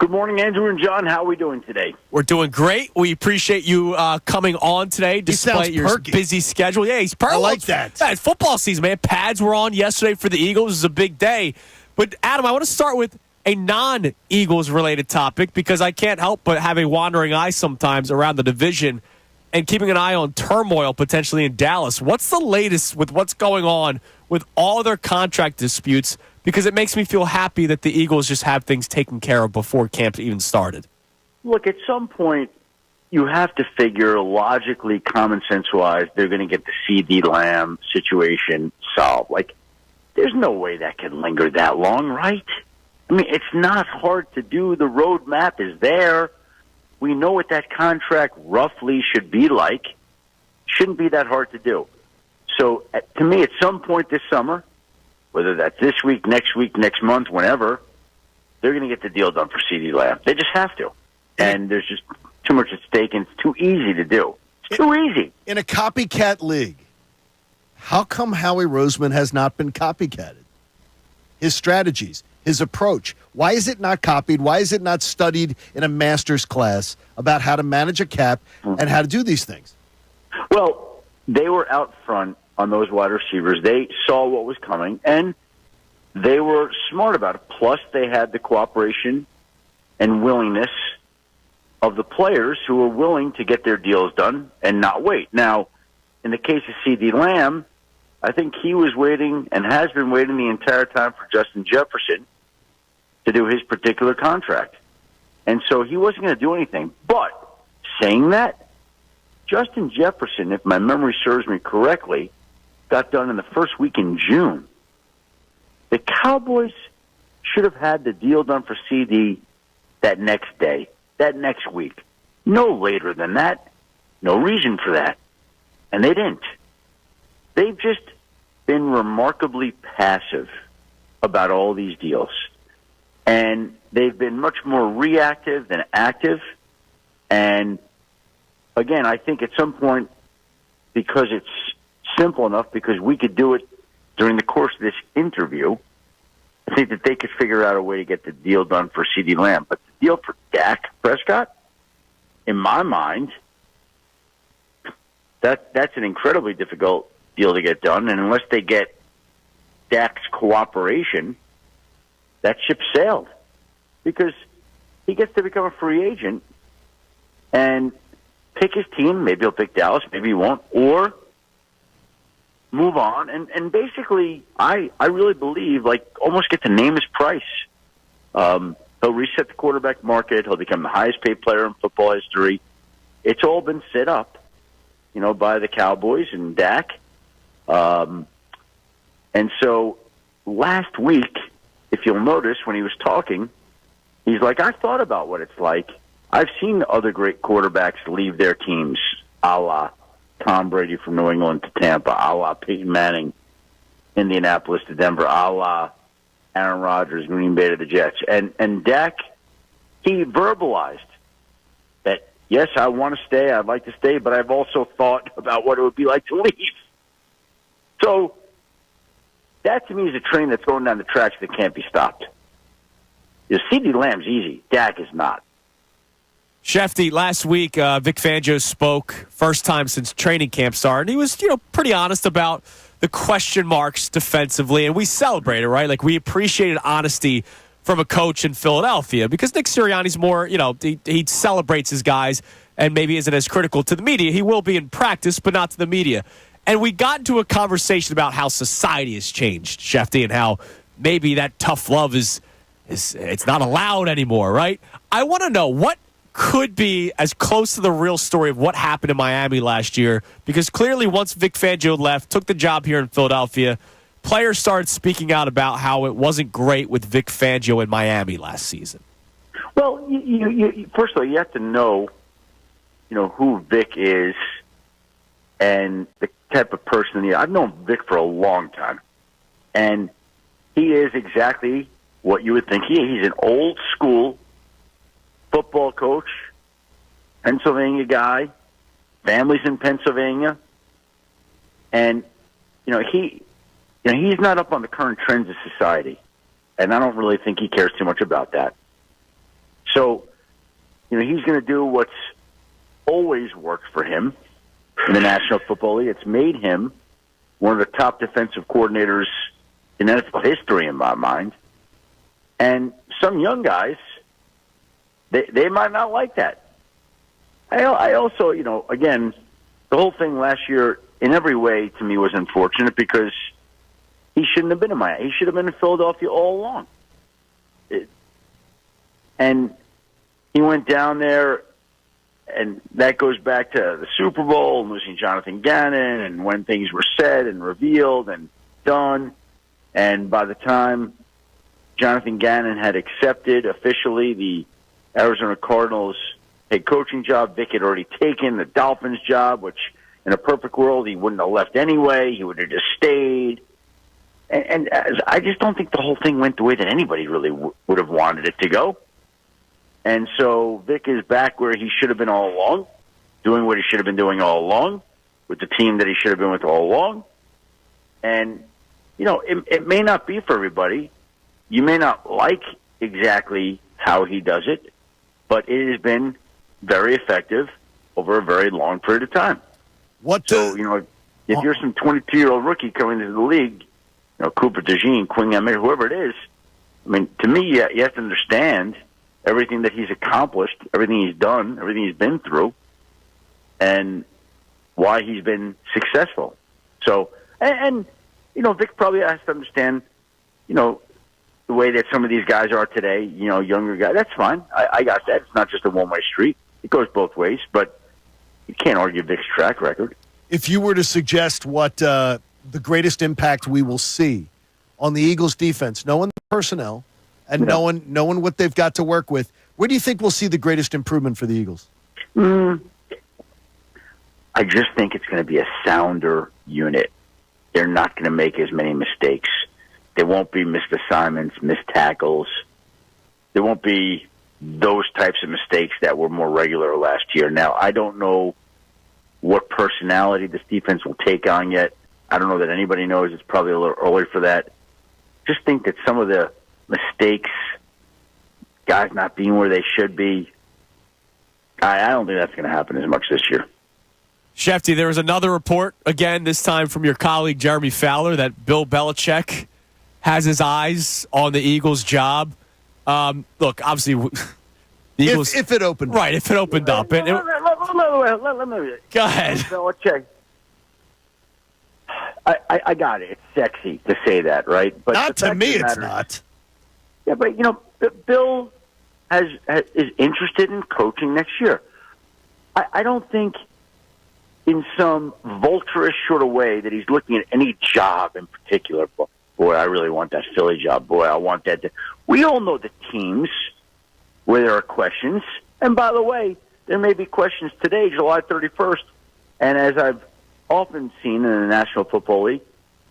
Good morning, Andrew and John. How are we doing today? We're doing great. We appreciate you coming on today despite your busy schedule. Yeah, he's perfect. I like that. Yeah, it's football season, man. Pads were on yesterday for the Eagles. It was a big day. But, Adam, I want to start with a non-Eagles related topic because I can't help but have a wandering eye sometimes around the division and keeping an eye on turmoil potentially in Dallas. What's the latest with what's going on with all their contract disputes? Because it makes me feel happy that the Eagles just have things taken care of before camp even started. Look, at some point, you have to figure logically, common sense-wise, they're going to get the CD Lamb situation solved. Like, there's no way that can linger that long, right? I mean, it's not hard to do. The roadmap is there. We know what that contract roughly should be like. Shouldn't be that hard to do. So, to me, at some point this summer, whether that's this week, next month, whenever, they're going to get the deal done for CD Lamb. They just have to. And there's just too much at stake, and it's too easy to do. It's too easy. In a copycat league, how come Howie Roseman has not been copycatted? His strategies, his approach. Why is it not copied? Why is it not studied in a master's class about how to manage a cap and how to do these things? Well, they were out front on those wide receivers. They saw what was coming, and they were smart about it. Plus, they had the cooperation and willingness of the players who were willing to get their deals done and not wait. Now, in the case of CD Lamb, I think he was waiting and has been waiting the entire time for Justin Jefferson to do his particular contract. And so he wasn't going to do anything. But saying that, Justin Jefferson, if my memory serves me correctly, got done in the first week in June. The Cowboys should have had the deal done for CD that next day, that next week. No later than that. No reason for that. And they didn't. They've just been remarkably passive about all these deals. And they've been much more reactive than active. And, again, I think at some point, because it's simple enough, because we could do it during the course of this interview, I think that they could figure out a way to get the deal done for CD Lamb. But the deal for Dak Prescott, in my mind, that's an incredibly difficult deal to get done. And unless they get Dak's cooperation, that ship sailed. Because he gets to become a free agent and pick his team. Maybe he'll pick Dallas, maybe he won't. Or move on, and basically, I really believe, like, almost get to name his price. He'll reset the quarterback market. He'll become the highest-paid player in football history. It's all been set up, by the Cowboys and Dak. And so last week, if you'll notice, when he was talking, he's like, I thought about what it's like. I've seen other great quarterbacks leave their teams, a la Tom Brady from New England to Tampa, a la Peyton Manning, Indianapolis to Denver, a la Aaron Rodgers, Green Bay to the Jets. And Dak, he verbalized that, yes, I want to stay, I'd like to stay, but I've also thought about what it would be like to leave. So that, to me, is a train that's going down the tracks that can't be stopped. CD Lamb's easy. Dak is not. Schefter, last week, Vic Fangio spoke, first time since training camp started, and he was, pretty honest about the question marks defensively, and we celebrated, right? Like, we appreciated honesty from a coach in Philadelphia because Nick Sirianni's more, he celebrates his guys and maybe isn't as critical to the media. He will be in practice, but not to the media. And we got into a conversation about how society has changed, Schefter, and how maybe that tough love is it's not allowed anymore, right? I want to know what could be as close to the real story of what happened in Miami last year, because clearly once Vic Fangio left, took the job here in Philadelphia, players started speaking out about how it wasn't great with Vic Fangio in Miami last season. Well, you first of all, you have to know, who Vic is and the type of person I've known Vic for a long time, and he is exactly what you would think he is. He's an old school football coach, Pennsylvania guy, families in Pennsylvania, and he's not up on the current trends of society, and I don't really think he cares too much about that. So, he's going to do what's always worked for him in the National Football League. It's made him one of the top defensive coordinators in NFL history, in my mind. And some young guys, they might not like that. I also, again, the whole thing last year, in every way, to me, was unfortunate because he shouldn't have been in Miami. He should have been in Philadelphia all along. And he went down there, and that goes back to the Super Bowl and losing Jonathan Gannon and when things were said and revealed and done. And by the time Jonathan Gannon had accepted officially the Arizona Cardinals head coaching job, Vic had already taken the Dolphins job, which in a perfect world he wouldn't have left anyway. He would have just stayed. And I just don't think the whole thing went the way that anybody really would have wanted it to go. And so Vic is back where he should have been all along, doing what he should have been doing all along, with the team that he should have been with all along. And, it may not be for everybody. You may not like exactly how he does it, but it has been very effective over a very long period of time. If you're some 22-year-old rookie coming into the league, Cooper DeJean, Quinn Emmett, whoever it is, I mean, to me, you have to understand everything that he's accomplished, everything he's done, everything he's been through, and why he's been successful. So, and Vic probably has to understand, the way that some of these guys are today, younger guys. That's fine. I got that. It's not just a one-way street. It goes both ways, but you can't argue Vic's track record. If you were to suggest what the greatest impact we will see on the Eagles' defense, knowing the personnel and knowing what they've got to work with, where do you think we'll see the greatest improvement for the Eagles? I just think it's going to be a sounder unit. They're not going to make as many mistakes. There won't be missed assignments, missed tackles. There won't be those types of mistakes that were more regular last year. Now, I don't know what personality this defense will take on yet. I don't know that anybody knows. It's probably a little early for that. Just think that some of the mistakes, guys not being where they should be, I don't think that's going to happen as much this year. Schefter, there was another report, again, this time from your colleague Jeremy Fowler, that Bill Belichick has his eyes on the Eagles' job. Look, obviously, the Eagles... If it opened up. Right, if it opened up. Let me... Go ahead. Belichick. I got it. It's sexy to say that, right? But not to me, it's not. Yeah, but, Bill is interested in coaching next year. I don't think in some vulturish sort of way that he's looking at any job in particular. Boy, I really want that Philly job. Boy, I want that. We all know the teams where there are questions. And by the way, there may be questions today, July 31st. And as I've often seen in the National Football League,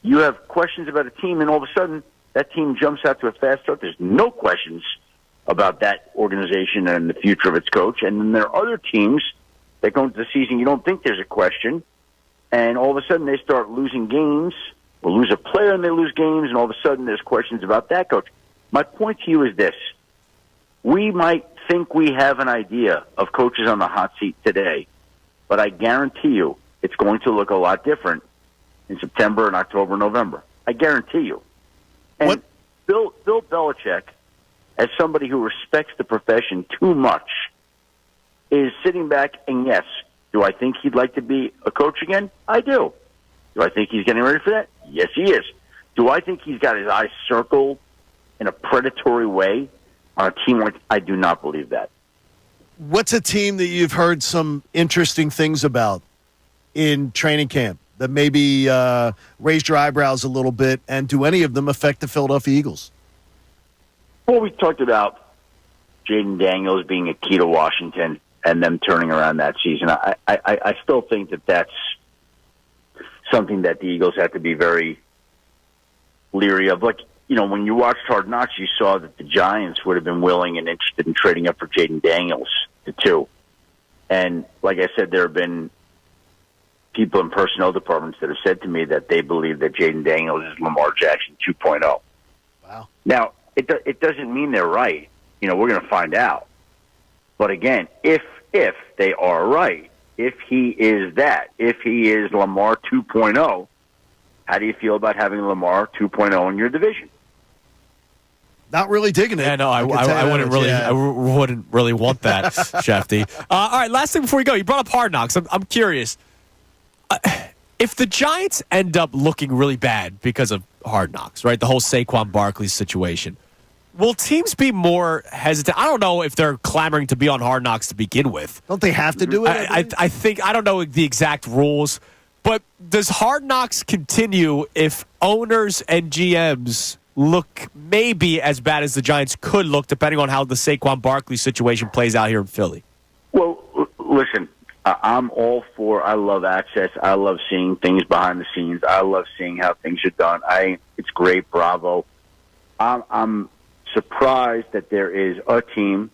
you have questions about a team, and all of a sudden that team jumps out to a fast start. There's no questions about that organization and the future of its coach. And then there are other teams that go into the season, you don't think there's a question, and all of a sudden they start losing games, or lose a player and they lose games, and all of a sudden there's questions about that coach. My point to you is this. We might think we have an idea of coaches on the hot seat today, but I guarantee you it's going to look a lot different in September and October and November. I guarantee you. And Bill Belichick, as somebody who respects the profession too much, is sitting back, and yes, do I think he'd like to be a coach again? I do. Do I think he's getting ready for that? Yes, he is. Do I think he's got his eyes circled in a predatory way on a team like? I do not believe that. What's a team that you've heard some interesting things about in training camp that maybe raised your eyebrows a little bit, and do any of them affect the Philadelphia Eagles? Well, we talked about Jaden Daniels being a key to Washington and them turning around that season. I still think that that's something that the Eagles have to be very leery of. Like, when you watched Hard Knocks, you saw that the Giants would have been willing and interested in trading up for Jaden Daniels to 2. And like I said, there have been people in personnel departments that have said to me that they believe that Jaden Daniels is Lamar Jackson 2.0. Wow. Now, it doesn't mean they're right. We're going to find out. But again, if they are right, if he is that, if he is Lamar 2.0, how do you feel about having Lamar 2.0 in your division? Not really digging it. Yeah, no, I wouldn't really. Yeah. I wouldn't really want that, Shefty. All right, last thing before we go, you brought up Hard Knocks. I'm curious. If the Giants end up looking really bad because of Hard Knocks, right? The whole Saquon Barkley situation. Will teams be more hesitant? I don't know if they're clamoring to be on Hard Knocks to begin with. Don't they have to do it? I think, I don't know the exact rules, but does Hard Knocks continue if owners and GMs look maybe as bad as the Giants could look, depending on how the Saquon Barkley situation plays out here in Philly? Well, listen, I'm all for, I love access. I love seeing things behind the scenes. I love seeing how things are done. It's great. Bravo. I'm surprised that there is a team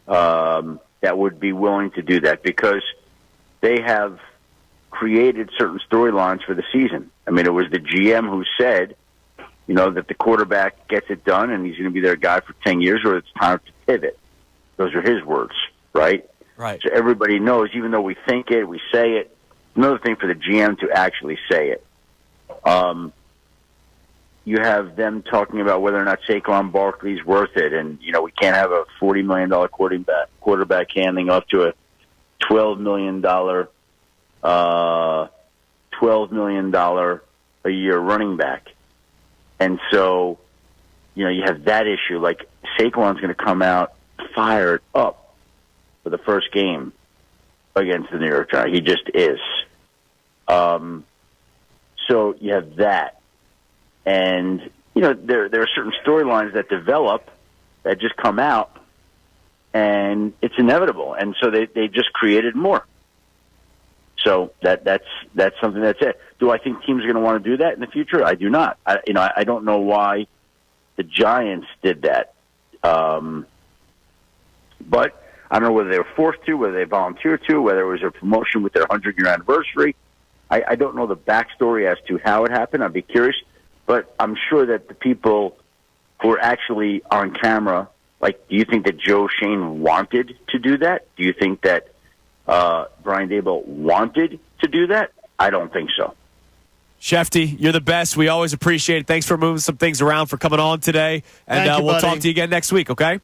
that would be willing to do that, because they have created certain storylines for the season. I mean, it was the GM who said, that the quarterback gets it done and he's going to be their guy for 10 years, or it's time to pivot. Those are his words, right? Right. So everybody knows, even though we think it, we say it. Another thing for the GM to actually say it. You have them talking about whether or not Saquon Barkley's worth it, and we can't have a $40 million quarterback handing off to a $12 million a year running back. And so, you have that issue. Like, Saquon's going to come out fired up for the first game against the New York Giants. He just is. So you have that. And, there are certain storylines that develop that just come out, and it's inevitable. And so they just created more. So that's something that's it. Do I think teams are going to want to do that in the future? I do not. I don't know why the Giants did that. But I don't know whether they were forced to, whether they volunteered to, whether it was a promotion with their 100-year anniversary. I don't know the backstory as to how it happened. I'd be curious. But I'm sure that the people who are actually on camera, do you think that Joe Shane wanted to do that? Do you think that Brian Daboll wanted to do that? I don't think so. Shefty, you're the best. We always appreciate it. Thanks for moving some things around, for coming on today. And Thank you, we'll buddy. talk to you again next week, okay?